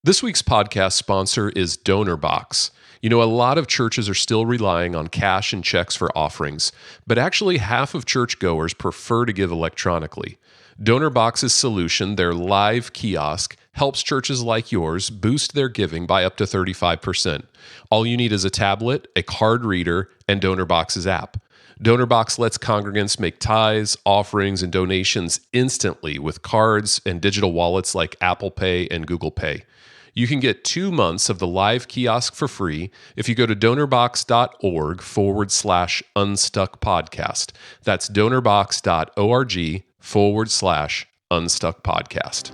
This week's podcast sponsor is Donorbox. You know, a lot of churches are still relying on cash and checks for offerings, but actually half of churchgoers prefer to give electronically. Donorbox's solution, their live kiosk, helps churches like yours boost their giving by up to 35%. All you need is a tablet, a card reader, and Donorbox's app. Donorbox lets congregants make tithes, offerings, and donations instantly with cards and digital wallets like Apple Pay and Google Pay. You can get 2 months of the live kiosk for free if you go to donorbox.org/unstuck podcast. That's donorbox.org/unstuck podcast.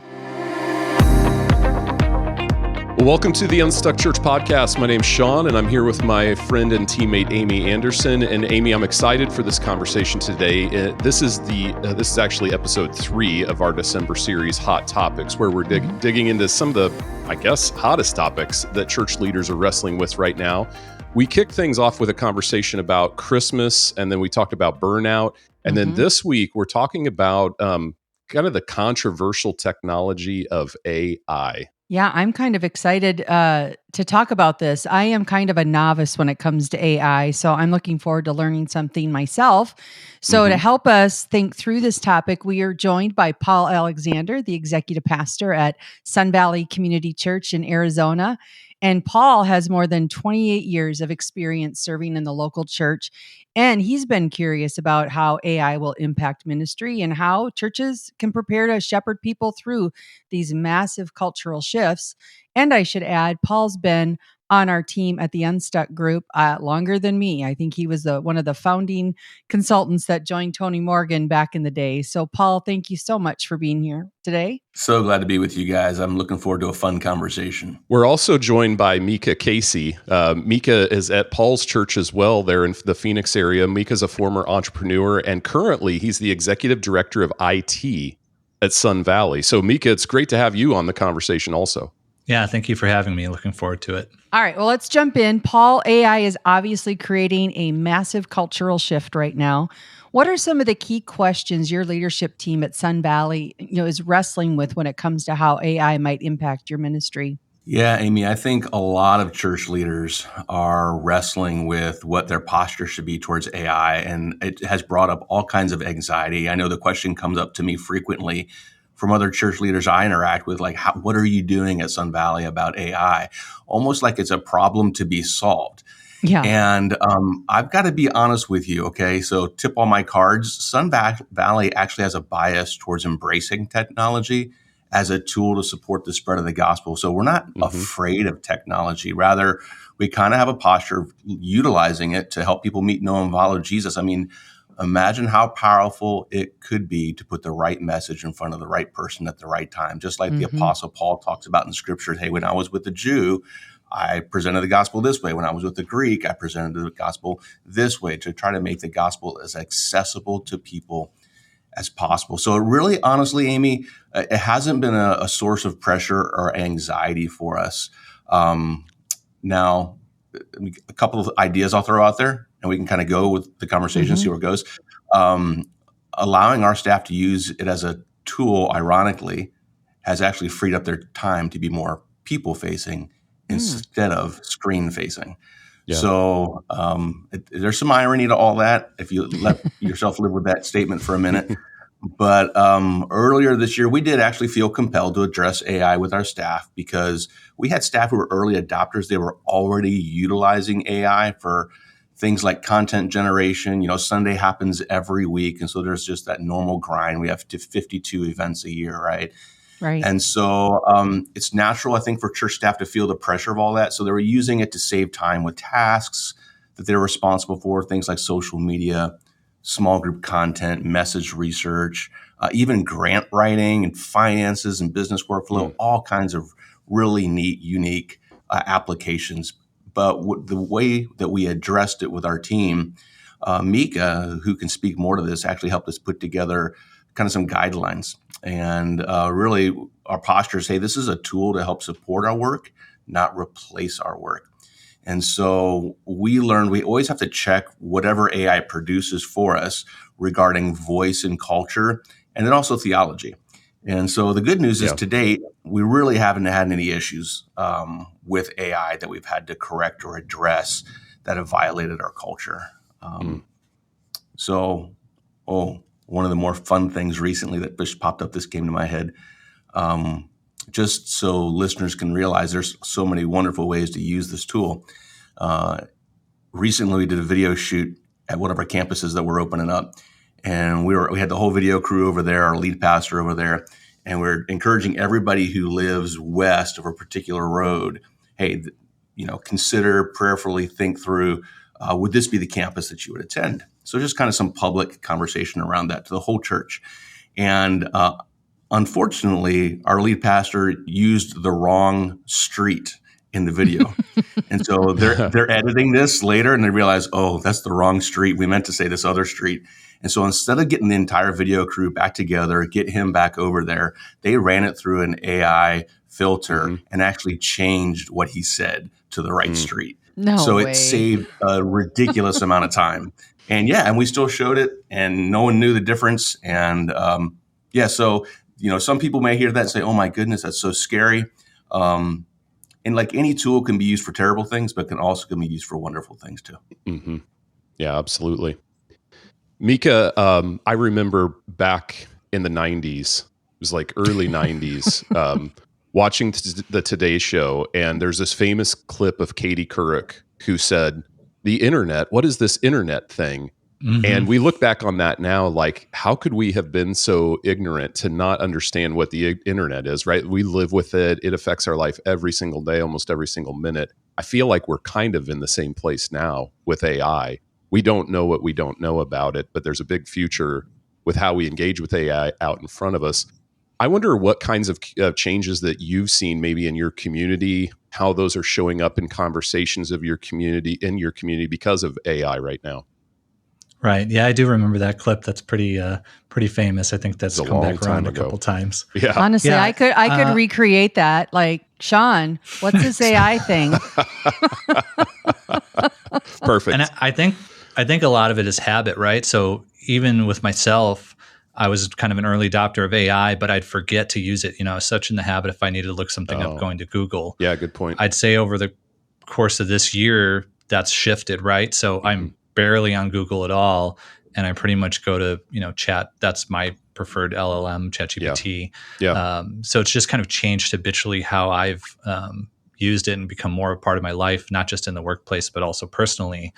Welcome to the Unstuck Church Podcast. My name's Sean, and I'm here with my friend and teammate Amy Anderson. And Amy, I'm excited for this conversation today. This is actually episode 3 of our December series, Hot Topics, where we're digging into some of the, hottest topics that church leaders are wrestling with right now. We kicked things off with a conversation about Christmas, and then we talked about burnout. And then this week, we're talking about kind of the controversial technology of AI. Yeah, I'm kind of excited to talk about this. I am kind of a novice when it comes to AI, so I'm looking forward to learning something myself. So to help us think through this topic, we are joined by Paul Alexander, the executive pastor at Sun Valley Community Church in Arizona. And Paul has more than 28 years of experience serving in the local church. And he's been curious about how AI will impact ministry and how churches can prepare to shepherd people through these massive cultural shifts. And I should add, Paul's been on our team at the Unstuck group longer than me. I think he was one of the founding consultants that joined Tony Morgan back in the day. So Paul, thank you so much for being here today. So glad to be with you guys. I'm looking forward to a fun conversation. We're also joined by Mika Casey. Mika is at Paul's church as well there in the Phoenix area. Mika's a former entrepreneur, and currently he's the executive director of IT at Sun Valley. So Mika, it's great to have you on the conversation also. Yeah, thank you for having me. Looking forward to it. All right, well, let's jump in. Paul, AI is obviously creating a massive cultural shift right now. What are some of the key questions your leadership team at Sun Valley, is wrestling with when it comes to how AI might impact your ministry? Yeah, Amy, I think a lot of church leaders are wrestling with what their posture should be towards AI, and it has brought up all kinds of anxiety. I know the question comes up to me frequently from other church leaders I interact with, like, what are you doing at Sun Valley about AI? Almost like it's a problem to be solved. Yeah. And I've got to be honest with you, okay? So tip all my cards. Sun Valley actually has a bias towards embracing technology as a tool to support the spread of the gospel. So we're not afraid of technology. Rather, we kind of have a posture of utilizing it to help people meet, know, and follow Jesus. I mean, imagine how powerful it could be to put the right message in front of the right person at the right time. Just like the Apostle Paul talks about in Scripture. Hey, when I was with the Jew, I presented the gospel this way. When I was with the Greek, I presented the gospel this way, to try to make the gospel as accessible to people as possible. So really, honestly, Amy, it hasn't been a source of pressure or anxiety for us. Now, a couple of ideas I'll throw out there, and we can kind of go with the conversation, see where it goes. Allowing our staff to use it as a tool, ironically, has actually freed up their time to be more people-facing instead of screen-facing. Yeah. So there's some irony to all that, if you let yourself live with that statement for a minute. But earlier this year, we did actually feel compelled to address AI with our staff, because we had staff who were early adopters. They were already utilizing AI for things like content generation. Sunday happens every week, and so there's just that normal grind. We have 52 events a year, right? Right. And so it's natural, I think, for church staff to feel the pressure of all that. So they were using it to save time with tasks that they're responsible for, things like social media, small group content, message research, even grant writing and finances and business workflow, all kinds of really neat, unique applications. But the way that we addressed it with our team, Mika, who can speak more to this, actually helped us put together kind of some guidelines. And really, our posture is, hey, this is a tool to help support our work, not replace our work. And so we learned we always have to check whatever AI produces for us regarding voice and culture, and then also theology. And so the good news is to date, we really haven't had any issues with AI that we've had to correct or address that have violated our culture. So, one of the more fun things recently that just popped up, this came to my head, just so listeners can realize there's so many wonderful ways to use this tool. Recently, we did a video shoot at one of our campuses that we're opening up. And we had the whole video crew over there, our lead pastor over there, and we're encouraging everybody who lives west of a particular road, hey, consider, prayerfully think through, would this be the campus that you would attend? So just kind of some public conversation around that to the whole church. And unfortunately, our lead pastor used the wrong street in the video. And so they're editing this later and they realize, oh, that's the wrong street. We meant to say this other street. And so instead of getting the entire video crew back together, get him back over there, they ran it through an AI filter and actually changed what he said to the right street. So it saved a ridiculous amount of time. And we still showed it and no one knew the difference. And so, some people may hear that and say, oh my goodness, that's so scary. And like any tool can be used for terrible things, but can be used for wonderful things too. Mm-hmm. Yeah, absolutely. Mika, I remember back in the 90s, it was like early 90s, watching the Today Show, and there's this famous clip of Katie Couric who said, the internet, what is this internet thing? And we look back on that now, like, how could we have been so ignorant to not understand what the internet is, right? We live with it. It affects our life every single day, almost every single minute. I feel like we're kind of in the same place now with AI. We don't know what we don't know about it, but there's a big future with how we engage with AI out in front of us. I wonder what kinds of changes that you've seen maybe in your community, how those are showing up in conversations of your community, because of AI right now. Right. Yeah, I do remember that clip. That's pretty famous. I think that's come back around a couple times. Yeah. Honestly, I could recreate that. Like, Sean, what's this AI thing? Perfect. And I think a lot of it is habit, right? So even with myself, I was kind of an early adopter of AI, but I'd forget to use it. I was such in the habit if I needed to look something up, going to Google. Yeah, good point. I'd say over the course of this year, that's shifted, right? So I'm barely on Google at all, and I pretty much go to chat. That's my preferred LLM, ChatGPT. Yeah. So it's just kind of changed habitually how I've used it and become more a part of my life, not just in the workplace, but also personally.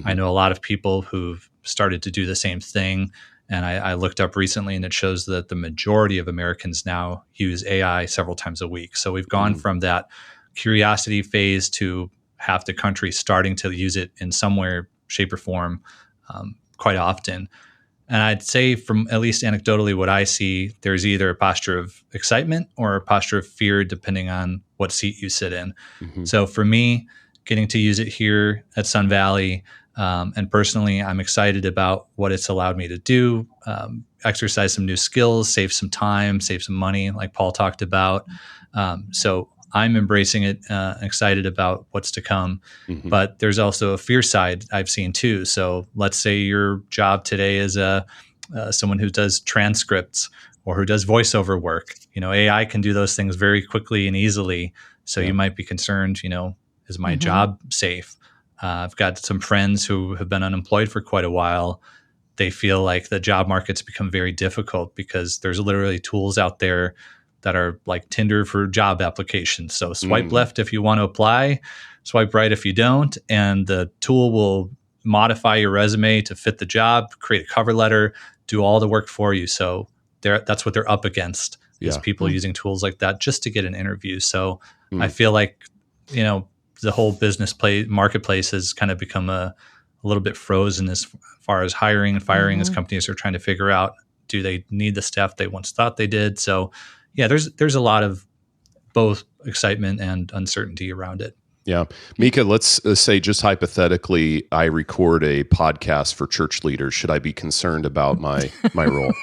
I know a lot of people who've started to do the same thing. And I looked up recently, and it shows that the majority of Americans now use AI several times a week. So we've gone from that curiosity phase to half the country starting to use it in some way, shape, or form quite often. And I'd say, from at least anecdotally what I see, there's either a posture of excitement or a posture of fear, depending on what seat you sit in. So for me, getting to use it here at Sun Valley, and personally, I'm excited about what it's allowed me to do, exercise some new skills, save some time, save some money, like Paul talked about. So I'm embracing it, excited about what's to come. But there's also a fear side I've seen too. So let's say your job today is someone who does transcripts or who does voiceover work. AI can do those things very quickly and easily. So you might be concerned, is my job safe? I've got some friends who have been unemployed for quite a while. They feel like the job market's become very difficult because there's literally tools out there that are like Tinder for job applications. So swipe left if you want to apply, swipe right if you don't, and the tool will modify your resume to fit the job, create a cover letter, do all the work for you. So that's what they're up against, is people using tools like that just to get an interview. So I feel like, the whole business marketplace has kind of become a little bit frozen as far as hiring and firing, as companies are trying to figure out, do they need the staff they once thought they did? So yeah, there's a lot of both excitement and uncertainty around it. Yeah. Mika, let's say, just hypothetically, I record a podcast for church leaders. Should I be concerned about my role?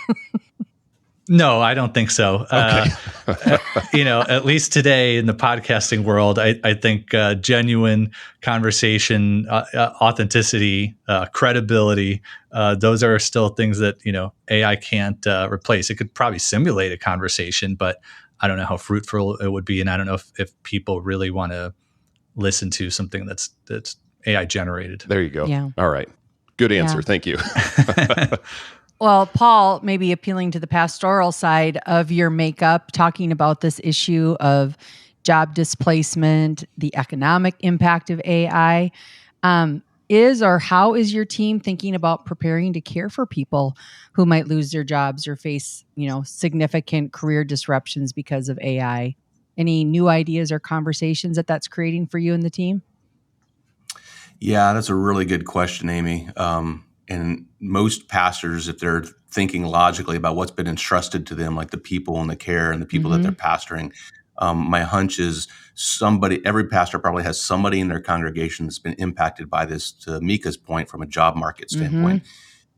No, I don't think so. Okay. At least today in the podcasting world, I think genuine conversation, authenticity, credibility, those are still things that, AI can't replace. It could probably simulate a conversation, but I don't know how fruitful it would be. And I don't know if people really want to listen to something that's AI generated. There you go. Yeah. All right. Good answer. Yeah. Thank you. Well, Paul, maybe appealing to the pastoral side of your makeup, talking about this issue of job displacement, the economic impact of AI, how is your team thinking about preparing to care for people who might lose their jobs or face, significant career disruptions because of AI? Any new ideas or conversations that's creating for you and the team? Yeah, that's a really good question, Amy. And most pastors, if they're thinking logically about what's been entrusted to them, like the people and the care and the people that they're pastoring, my hunch is every pastor probably has somebody in their congregation that's been impacted by this, to Mika's point, from a job market standpoint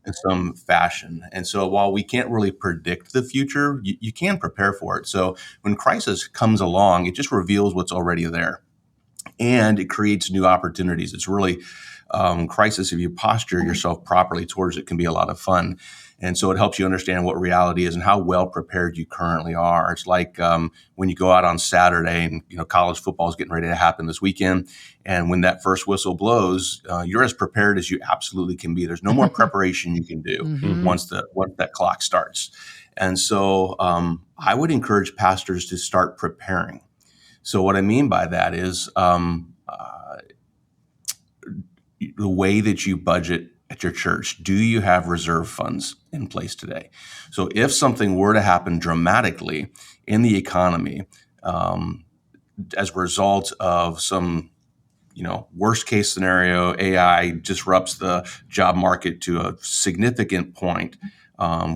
in some fashion. And so while we can't really predict the future, you can prepare for it. So when crisis comes along, it just reveals what's already there. And it creates new opportunities. It's really crisis. If you posture yourself properly towards it, can be a lot of fun. And so it helps you understand what reality is and how well prepared you currently are. It's like when you go out on Saturday and college football is getting ready to happen this weekend. And when that first whistle blows, you're as prepared as you absolutely can be. There's no more preparation you can do once that clock starts. And so I would encourage pastors to start preparing. So what I mean by that is the way that you budget at your church. Do you have reserve funds in place today? So if something were to happen dramatically in the economy as a result of some worst case scenario, AI disrupts the job market to a significant point,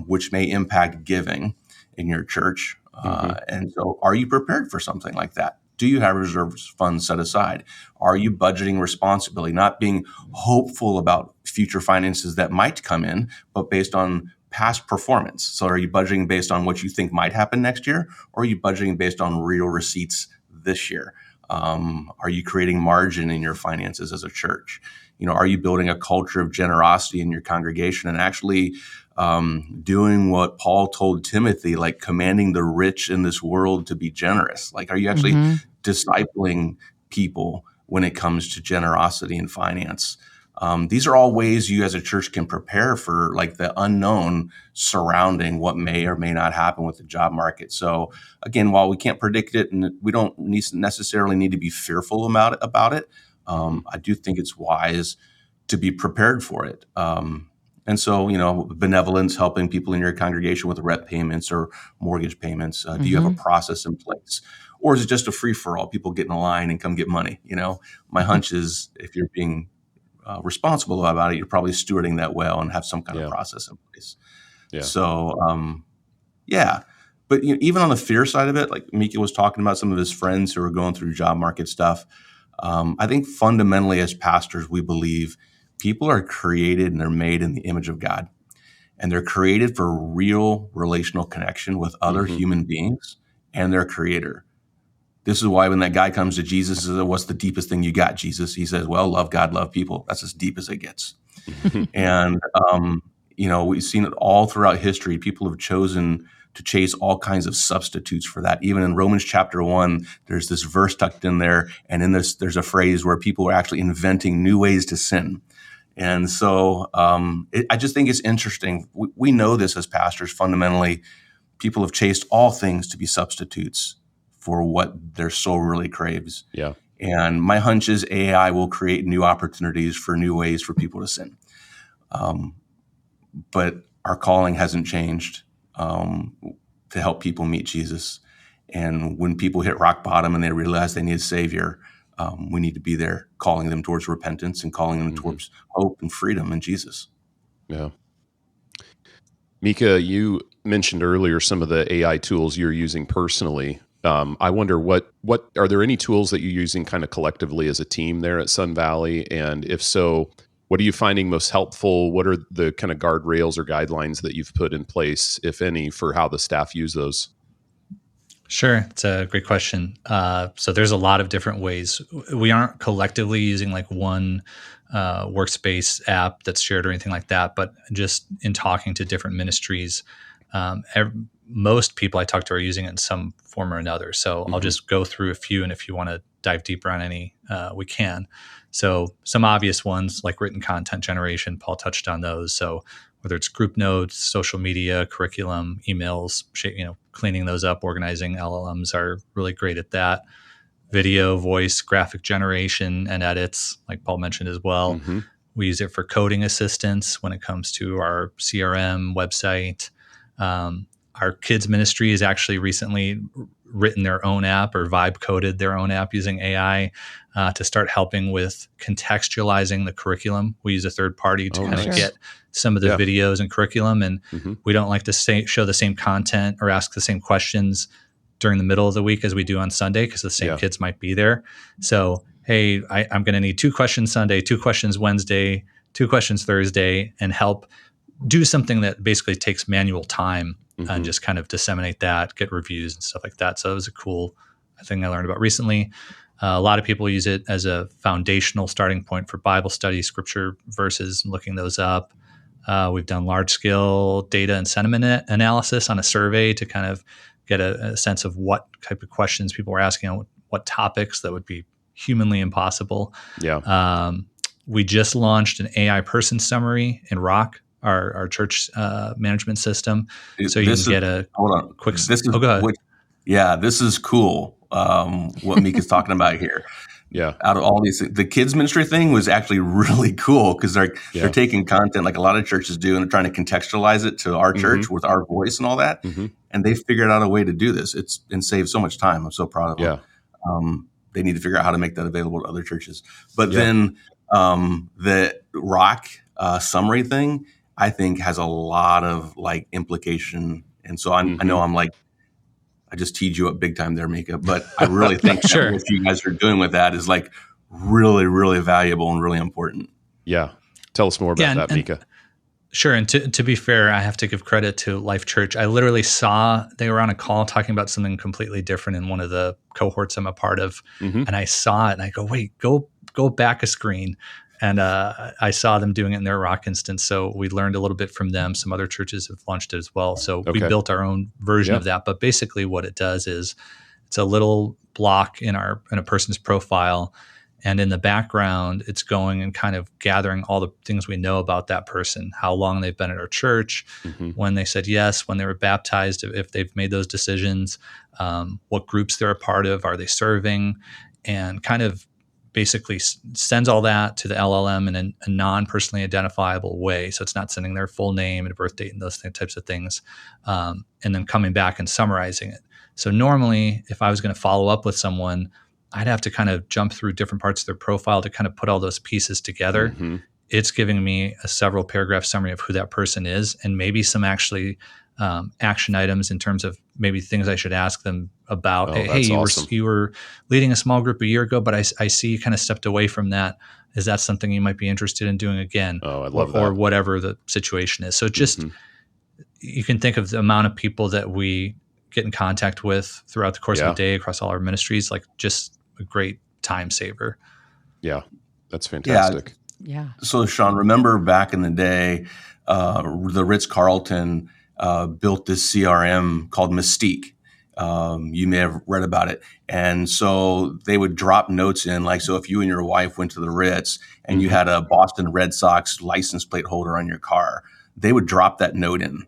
which may impact giving in your church. And so are you prepared for something like that? Do you have reserve funds set aside? Are you budgeting responsibly, not being hopeful about future finances that might come in, but based on past performance? So are you budgeting based on what you think might happen next year? Or are you budgeting based on real receipts this year? Are you creating margin in your finances as a church? Are you building a culture of generosity in your congregation and actually doing what Paul told Timothy, like commanding the rich in this world to be generous? Like, are you actually discipling people when it comes to generosity and finance? These are all ways you as a church can prepare for like the unknown surrounding what may or may not happen with the job market. So again, while we can't predict it and we don't necessarily need to be fearful about it, I do think it's wise to be prepared for it. And so, benevolence, helping people in your congregation with rent payments or mortgage payments. Do you have a process in place? Or is it just a free-for-all? People get in a line and come get money. My hunch is if you're being responsible about it, you're probably stewarding that well and have some kind of process in place. Yeah. So, But even on the fear side of it, like Mika was talking about some of his friends who are going through job market stuff. I think fundamentally as pastors, we believe people are created and they're made in the image of God. And they're created for real relational connection with other human beings and their creator. This is why when that guy comes to Jesus and says, "What's the deepest thing you got, Jesus?" He says, "Well, love God, love people." That's as deep as it gets. And, we've seen it all throughout history. People have chosen to chase all kinds of substitutes for that. Even in Romans chapter 1, there's this verse tucked in there. And in this, there's a phrase where people are actually inventing new ways to sin. And so I just think it's interesting. We know this as pastors. Fundamentally, people have chased all things to be substitutes for what their soul really craves. Yeah. And my hunch is AI will create new opportunities for new ways for people to sin. But our calling hasn't changed to help people meet Jesus. And when people hit rock bottom and they realize they need a savior, we need to be there calling them towards repentance and calling them towards hope and freedom in Jesus. Yeah. Mika, you mentioned earlier some of the AI tools you're using personally. I wonder what are there any tools that you're using kind of collectively as a team there at Sun Valley? And if so, What are you finding most helpful? What are the kind of guardrails or guidelines that you've put in place, if any, for how the staff use those? Sure. It's a great question. So there's a lot of different ways. We aren't collectively using like one workspace app that's shared or anything like that, but just in talking to different ministries, most people I talk to are using it in some form or another. So I'll just go through a few, and if you want to dive deeper on any, we can. So some obvious ones like written content generation, Paul touched on those. So whether it's group notes, social media, curriculum, emails, cleaning those up, organizing. LLMs are really great at that. Video, voice, graphic generation, and edits, like Paul mentioned as well. We use it for coding assistance when it comes to our CRM website. Our kids ministry has actually recently written their own app or vibe coded their own app using AI to start helping with contextualizing the curriculum. We use a third party to get some of the videos and curriculum, and we don't like to show the same content or ask the same questions during the middle of the week as we do on Sunday, because the same kids might be there. So, hey, I'm going to need 2 questions Sunday, 2 questions Wednesday, 2 questions Thursday, and help do something that basically takes manual time and just kind of disseminate that, get reviews and stuff like that. So it was a cool thing I learned about recently. A lot of people use it as a foundational starting point for Bible study, scripture verses, looking those up. We've done large-scale data and sentiment analysis on a survey to kind of get a sense of what type of questions people were asking, what topics that would be humanly impossible. We just launched an AI person summary in Rock, our church management system. So you can get a quick... go ahead. This is cool, what Mika's talking about here. Out of all these, the kids ministry thing was actually really cool because they're taking content like a lot of churches do, and they're trying to contextualize it to our church with our voice and all that. And they figured out a way to do this. And save so much time. I'm so proud of them. They need to figure out how to make that available to other churches. But then the Rock summary thing, I think, has a lot of like implication. And so I know I'm like, I just teed you up big time there, Mika, but I really think that what you guys are doing with that is like really, really valuable and really important. Tell us more about that, Mika. Sure. And to be fair, I have to give credit to Life Church. I literally saw they were on a call talking about something completely different in one of the cohorts I'm a part of. And I saw it and I go, wait, go back a screen. And I saw them doing it in their Rock instance. So we learned a little bit from them. Some other churches have launched it as well. So we built our own version of that. But basically what it does is it's a little block in a person's profile. And in the background, it's going and kind of gathering all the things we know about that person, how long they've been at our church, when they said yes, when they were baptized, if they've made those decisions, what groups they're a part of, are they serving, and kind of basically sends all that to the LLM in a non-personally identifiable way. So it's not sending their full name and birth date and those types of things, and then coming back and summarizing it. So normally, if I was going to follow up with someone, I'd have to kind of jump through different parts of their profile to kind of put all those pieces together. It's giving me a several paragraph summary of who that person is, and maybe some actually action items in terms of maybe things I should ask them about. Hey, you were leading a small group a year ago, but I see you kind of stepped away from that. Is that something you might be interested in doing again? I love that. Or whatever the situation is. So just you can think of the amount of people that we get in contact with throughout the course of the day across all our ministries, like just a great time saver. Yeah, that's fantastic. So Sean, remember back in the day, the Ritz-Carlton built this CRM called Mystique. You may have read about it. And so they would drop notes in, like, so if you and your wife went to the Ritz and you had a Boston Red Sox license plate holder on your car, they would drop that note in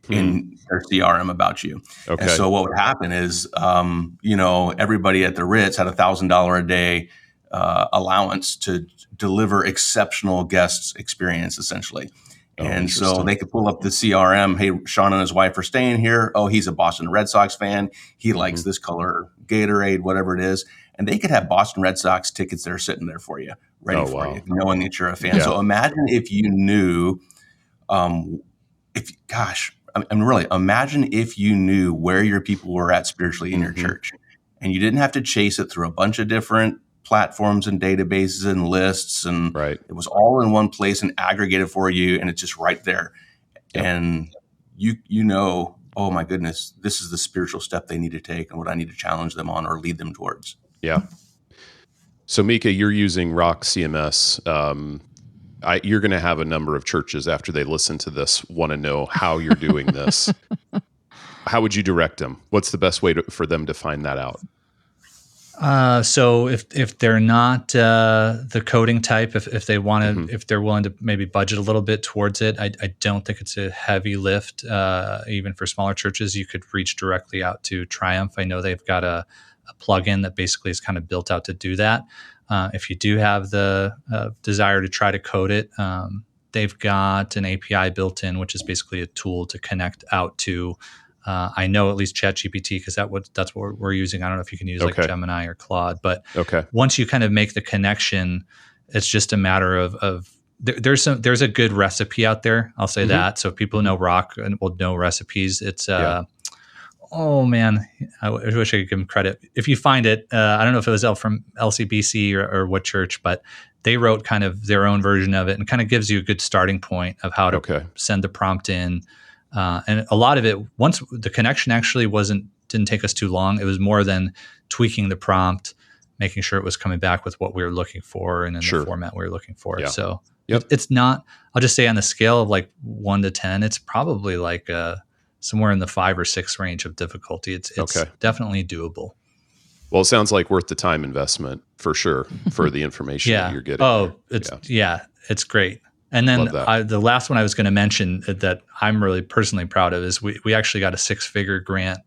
their CRM about you. And so what would happen is, everybody at the Ritz had $1,000 a day allowance to deliver exceptional guest experience, essentially. And so they could pull up the CRM. Hey, Sean and his wife are staying here. Oh, he's a Boston Red Sox fan. He likes this color Gatorade, whatever it is. And they could have Boston Red Sox tickets that are sitting there for you, ready for you, knowing that you're a fan. So imagine if you knew, imagine if you knew where your people were at spiritually in your church, and you didn't have to chase it through a bunch of different platforms and databases and lists, and Right. it was all in one place and aggregated for you, and it's just right there. Yep. And you know, oh my goodness, this is the spiritual step they need to take and what I need to challenge them on or lead them towards. Yeah. So Mika, you're using Rock CMS. You're going to have a number of churches after they listen to this want to know how you're doing this. How would you direct them? What's the best way for them to find that out? So if they're not the coding type, if they want to, if they're willing to maybe budget a little bit towards it, I don't think it's a heavy lift. Even for smaller churches, you could reach directly out to Triumph. I know they've got a plugin that basically is kind of built out to do that. If you do have the desire to try to code it, they've got an API built in, which is basically a tool to connect out to. I know at least ChatGPT, because that's what we're using. I don't know if you can use like Gemini or Claude, but once you kind of make the connection, it's just a matter of there's a good recipe out there. I'll say that. So if people know Rock and will know recipes, it's oh man, I wish I could give them credit. If you find it, I don't know if it was from LCBC or what church, but they wrote kind of their own version of it and kind of gives you a good starting point of how to send the prompt in. And a lot of it, once the connection actually didn't take us too long. It was more than tweaking the prompt, making sure it was coming back with what we were looking for and in the format we were looking for. Yeah. So it's not, I'll just say on the scale of like 1 to 10, it's probably like somewhere in the 5 or 6 range of difficulty. It's definitely doable. Well, it sounds like worth the time investment for sure for the information that you're getting. Oh, it's great. And then the last one I was going to mention that I'm really personally proud of is we actually got a 6-figure grant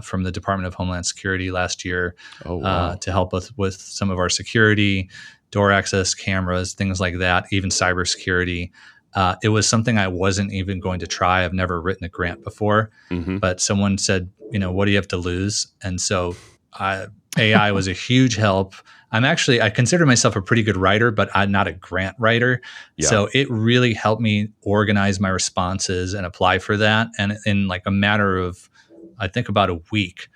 from the Department of Homeland Security last year to help us with some of our security, door access cameras, things like that, even cybersecurity. It was something I wasn't even going to try. I've never written a grant before, but someone said, what do you have to lose? And so AI was a huge help. I consider myself a pretty good writer, but I'm not a grant writer. Yeah. So it really helped me organize my responses and apply for that. And in like a matter of, I think about a week,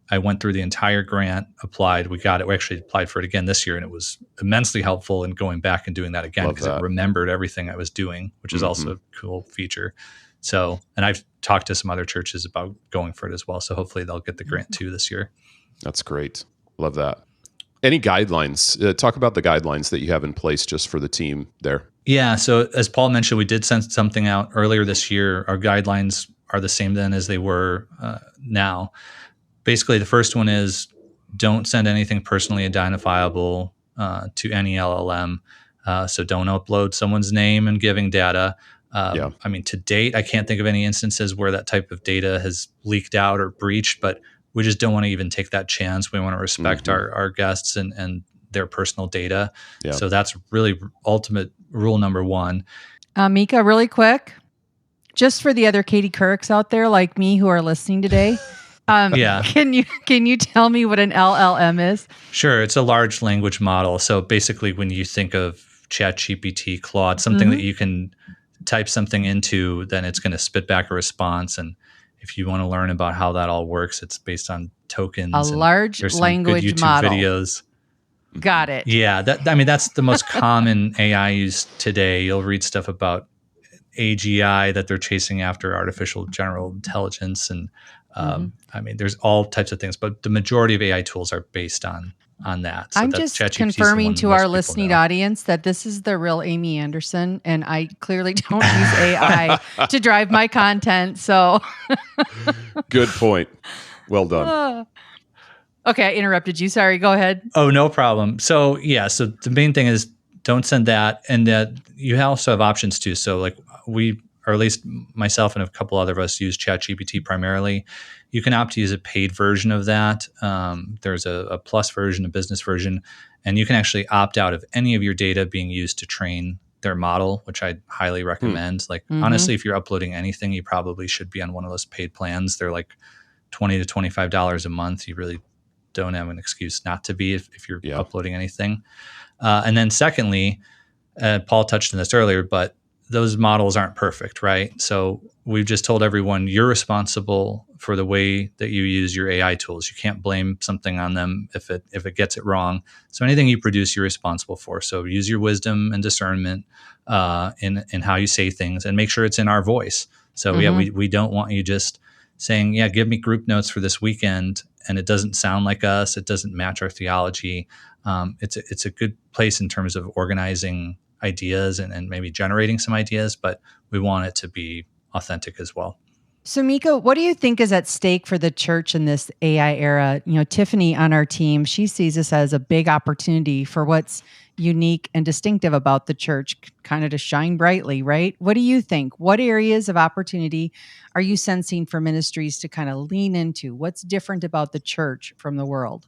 I went through the entire grant, applied, we got it. We actually applied for it again this year, and it was immensely helpful in going back and doing that again because it remembered everything I was doing, which is also a cool feature. So, and I've talked to some other churches about going for it as well. So hopefully they'll get the grant too this year. That's great. Love that. Any guidelines? Talk about the guidelines that you have in place just for the team there. Yeah. So as Paul mentioned, we did send something out earlier this year. Our guidelines are the same then as they were now. Basically, the first one is don't send anything personally identifiable to any LLM. So don't upload someone's name and giving data. I mean, to date, I can't think of any instances where that type of data has leaked out or breached, but we just don't want to even take that chance. We want to respect our guests and their personal data. Yeah. So that's really ultimate rule number one. Mika, really quick, just for the other Katie Courics out there like me who are listening today, can you tell me what an LLM is? Sure. It's a large language model. So basically when you think of ChatGPT, Claude, something that you can type something into, then it's going to spit back a response. And if you want to learn about how that all works, it's based on tokens. A large language good YouTube model. Videos. Got it. Yeah, that's the most common AI use today. You'll read stuff about AGI that they're chasing after, artificial general intelligence, and I mean, there's all types of things, but the majority of AI tools are based on that. So I'm just confirming to our listening audience that this is the real Amy Anderson, and I clearly don't use AI to drive my content. So, good point. Well done. Okay, I interrupted you. Sorry. Go ahead. Oh, no problem. So so the main thing is don't send that, and that you also have options too. So like or at least myself and a couple other of us use ChatGPT primarily. You can opt to use a paid version of that. There's a plus version, a business version, and you can actually opt out of any of your data being used to train their model, which I highly recommend. Like honestly, if you're uploading anything, you probably should be on one of those paid plans. They're like $20 to $25 a month. You really don't have an excuse not to be if you're uploading anything. And then secondly, Paul touched on this earlier, but those models aren't perfect, right? So we've just told everyone you're responsible for the way that you use your AI tools. You can't blame something on them if it gets it wrong. So anything you produce, you're responsible for. So use your wisdom and discernment in how you say things, and make sure it's in our voice. So we don't want you just saying, yeah, give me group notes for this weekend, and it doesn't sound like us. It doesn't match our theology. It's a good place in terms of organizing ideas and maybe generating some ideas, but we want it to be authentic as well. So Mika, what do you think is at stake for the church in this AI era? Tiffany on our team, she sees this as a big opportunity for what's unique and distinctive about the church, kind of to shine brightly, right? What do you think? What areas of opportunity are you sensing for ministries to kind of lean into? What's different about the church from the world?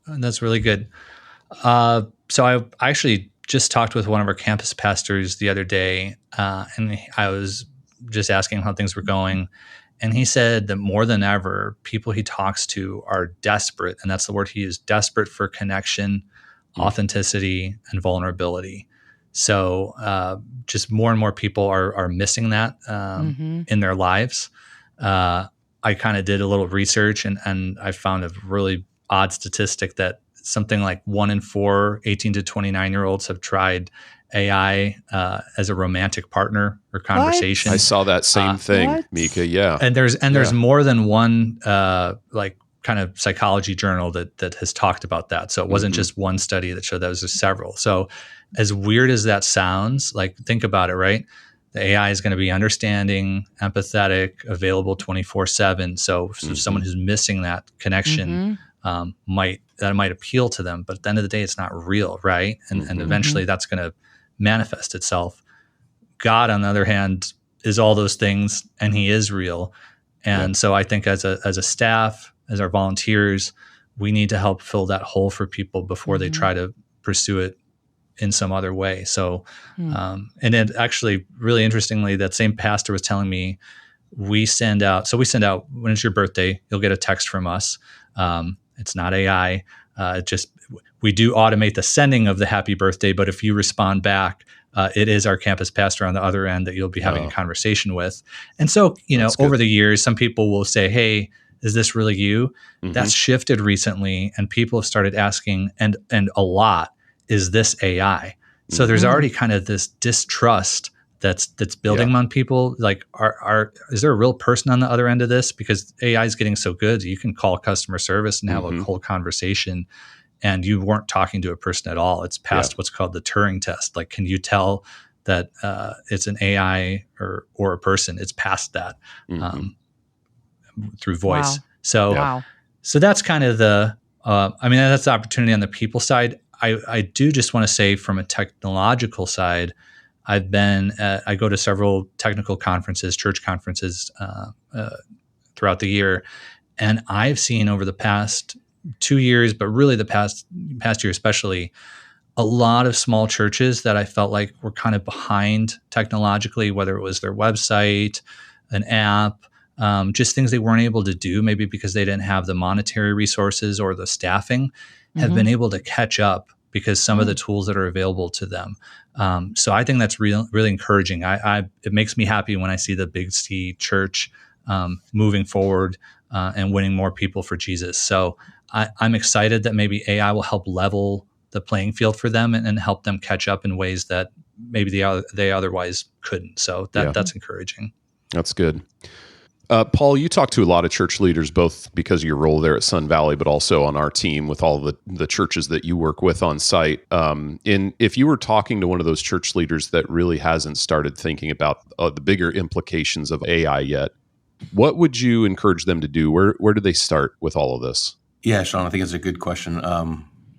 That's really good. So I actually just talked with one of our campus pastors the other day, and I was just asking how things were going. And he said that more than ever, people he talks to are desperate, and that's the word he used, desperate for connection, authenticity, and vulnerability. So just more and more people are missing that in their lives. I kind of did a little research, and I found a really odd statistic that something like 1 in 4 18 to 29-year-olds have tried AI as a romantic partner or conversation. What? I saw that same thing, what? Mika. Yeah, and there's more than one like kind of psychology journal that has talked about that. So it wasn't just one study that showed that, was several. So as weird as that sounds, like think about it, right? The AI is going to be understanding, empathetic, available 24/7. So someone who's missing that connection might appeal to them, but at the end of the day, it's not real, right? And eventually that's going to manifest itself. God, on the other hand, is all those things, and he is real. And so I think as a staff, as our volunteers, we need to help fill that hole for people before they try to pursue it in some other way. So, and then actually really interestingly, that same pastor was telling me we send out when it's your birthday, you'll get a text from us. It's not AI. We do automate the sending of the happy birthday, but if you respond back, it is our campus pastor on the other end that you'll be having a conversation with. And so, over the years, some people will say, hey, is this really you? That's shifted recently, and people have started asking, and a lot, is this AI? So there's already kind of this distrust that's building among people. Like, is there a real person on the other end of this? Because AI is getting so good, you can call customer service and have a whole conversation, and you weren't talking to a person at all. It's past what's called the Turing test. Like, can you tell that it's an AI or a person? It's past that through voice. Wow. So that's kind of that's the opportunity on the people side. I do just want to say, from a technological side, I go to several technical conferences, church conferences throughout the year, and I've seen over the past 2 years, but really the past year especially, a lot of small churches that I felt like were kind of behind technologically, whether it was their website, an app, just things they weren't able to do, maybe because they didn't have the monetary resources or the staffing, have been able to catch up because some of the tools that are available to them. So I think that's really encouraging. It makes me happy when I see the Big C church moving forward and winning more people for Jesus. So I'm excited that maybe AI will help level the playing field for them and help them catch up in ways that maybe they otherwise couldn't. So that's encouraging. That's good. Paul, you talk to a lot of church leaders, both because of your role there at Sun Valley, but also on our team with all the churches that you work with on site. If you were talking to one of those church leaders that really hasn't started thinking about the bigger implications of AI yet, what would you encourage them to do? Where do they start with all of this? Yeah, Sean, I think it's a good question.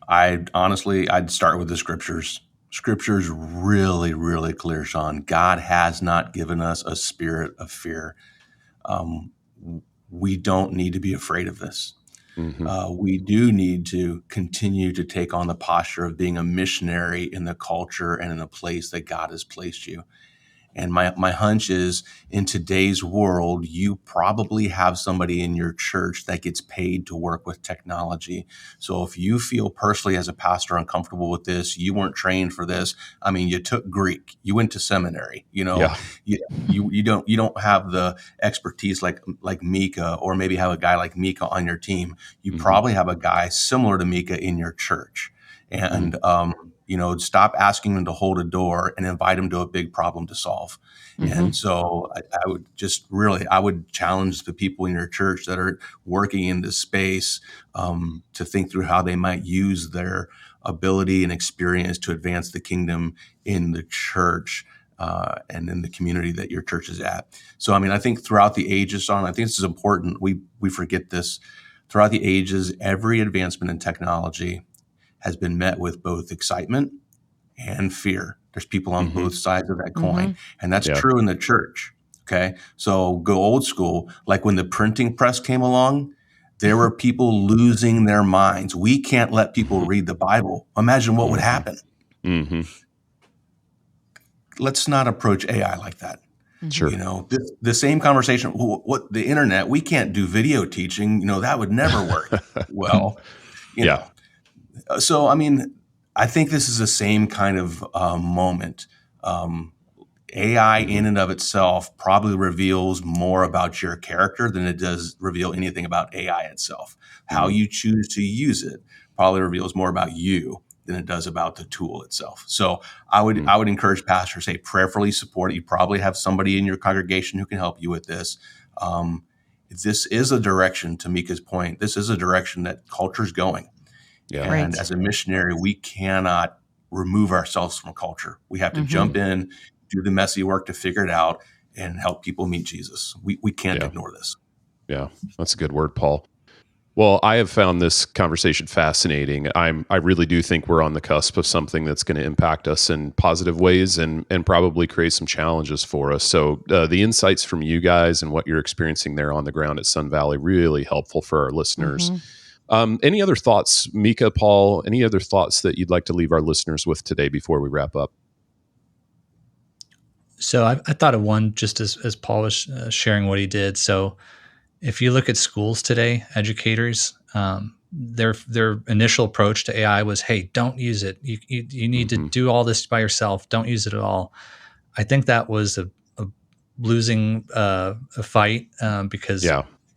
I'd start with the scriptures. Scripture's really, really clear, Sean. God has not given us a spirit of fear. We don't need to be afraid of this. We do need to continue to take on the posture of being a missionary in the culture and in the place that God has placed you. And my hunch is, in today's world, you probably have somebody in your church that gets paid to work with technology. So if you feel personally as a pastor uncomfortable with this, you weren't trained for this. I mean, you took Greek, you went to seminary, Yeah. you don't have the expertise like Mika, or maybe have a guy like Mika on your team. You probably have a guy similar to Mika in your church. And stop asking them to hold a door and invite them to a big problem to solve. And so I would challenge the people in your church that are working in this space to think through how they might use their ability and experience to advance the kingdom in the church and in the community that your church is at. So, I mean, I think throughout the ages, I think this is important. We forget this. Throughout the ages, every advancement in technology has been met with both excitement and fear. There's people on both sides of that coin. And that's true in the church. Okay. So go old school. Like when the printing press came along, there were people losing their minds. We can't let people read the Bible. Imagine what would happen. Let's not approach AI like that. Sure. The same conversation, what the internet, we can't do video teaching, that would never work. Well, so, I mean, I think this is the same kind of moment. AI in and of itself probably reveals more about your character than it does reveal anything about AI itself. How you choose to use it probably reveals more about you than it does about the tool itself. So I would encourage pastors, say, prayerfully support it. You probably have somebody in your congregation who can help you with this. This is a direction, to Mika's point, this is a direction that culture's going. Yeah. And as a missionary, we cannot remove ourselves from culture. We have to jump in, do the messy work to figure it out, and help people meet Jesus. We can't ignore this. Yeah, that's a good word, Paul. Well, I have found this conversation fascinating. I really do think we're on the cusp of something that's going to impact us in positive ways and probably create some challenges for us. So the insights from you guys and what you're experiencing there on the ground at Sun Valley, really helpful for our listeners. Any other thoughts, Mika, Paul, any other thoughts that you'd like to leave our listeners with today before we wrap up? So I thought of one just as Paul was sharing what he did. So if you look at schools today, educators, their initial approach to AI was, hey, don't use it. You need to do all this by yourself. Don't use it at all. I think that was a losing a fight because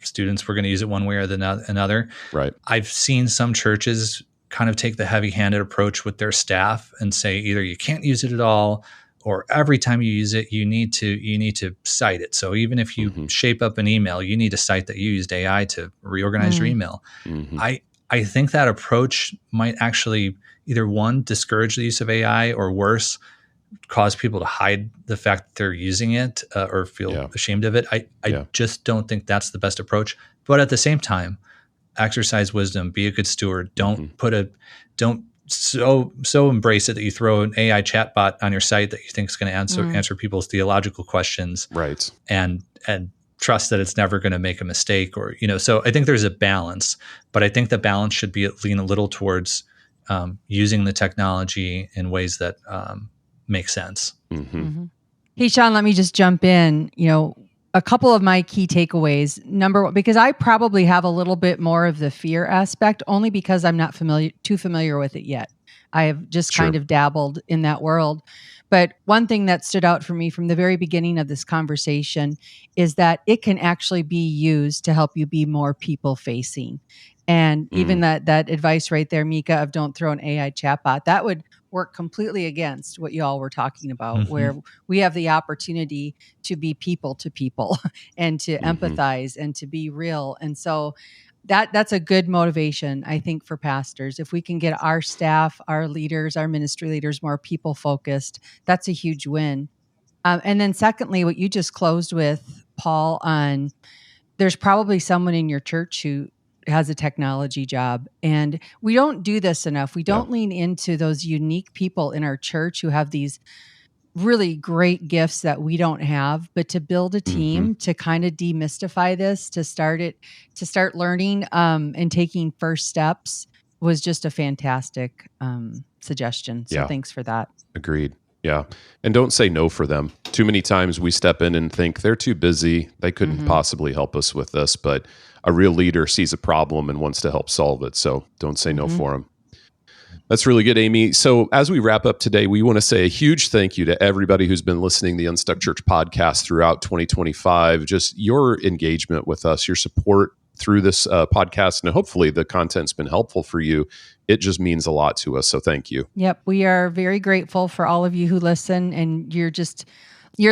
students were going to use it one way or another. Right. I've seen some churches kind of take the heavy-handed approach with their staff and say either you can't use it at all, or every time you use it, you need to cite it. So even if you shape up an email, you need to cite that you used AI to reorganize your email. I think that approach might actually either one, discourage the use of AI, or worse, cause people to hide the fact that they're using it or feel ashamed of it. I just don't think that's the best approach. But at the same time, exercise wisdom, be a good steward. Don't so embrace it that you throw an AI chatbot on your site that you think is going to answer people's theological questions. Right. And trust that it's never going to make a mistake, or, so I think there's a balance, but I think the balance should be lean a little towards using the technology in ways that make sense. Hey, Sean, let me just jump in. A couple of my key takeaways. Number one, because I probably have a little bit more of the fear aspect, only because I'm not too familiar with it yet. I have just kind of dabbled in that world. But one thing that stood out for me from the very beginning of this conversation is that it can actually be used to help you be more people facing. And even that advice right there, Mika, of don't throw an AI chatbot, that would work completely against what you all were talking about, where we have the opportunity to be people to people and to empathize and to be real. And so that's a good motivation, I think, for pastors. If we can get our staff, our leaders, our ministry leaders more people focused, that's a huge win. And then secondly, what you just closed with, Paul, on there's probably someone in your church who has a technology job. And we don't do this enough. We don't lean into those unique people in our church who have these really great gifts that we don't have, but to build a team to kind of demystify this, to start learning and taking first steps was just a fantastic suggestion. So thanks for that. Agreed. Yeah. And don't say no for them. Too many times we step in and think they're too busy. They couldn't possibly help us with this, but a real leader sees a problem and wants to help solve it. So don't say no for them. That's really good, Amy. So as we wrap up today, we want to say a huge thank you to everybody who's been listening to the Unstuck Church podcast throughout 2025. Just your engagement with us, your support through this podcast, and hopefully the content's been helpful for you. It just means a lot to us. So thank you. Yep. We are very grateful for all of you who listen, and you're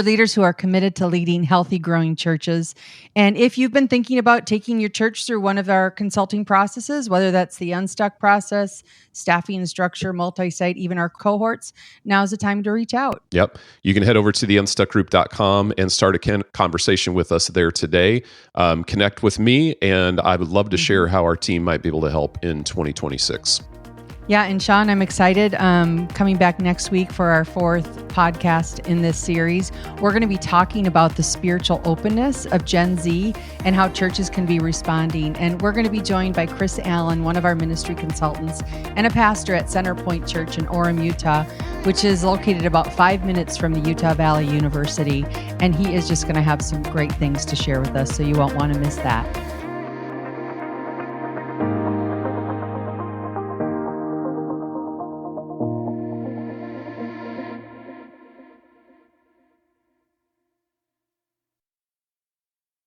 leaders who are committed to leading healthy, growing churches. And if you've been thinking about taking your church through one of our consulting processes, whether that's the Unstuck process, staffing and structure, multi-site, even our cohorts, now's the time to reach out. Yep. You can head over to the unstuckgroup.com and start a conversation with us there today. Connect with me, and I would love to share how our team might be able to help in 2026. Yeah, and Sean, I'm excited. Coming back next week for our 4th podcast in this series, we're going to be talking about the spiritual openness of Gen Z and how churches can be responding. And we're going to be joined by Chris Allen, one of our ministry consultants, and a pastor at Center Point Church in Orem, Utah, which is located about 5 minutes from the Utah Valley University. And he is just going to have some great things to share with us, so you won't want to miss that.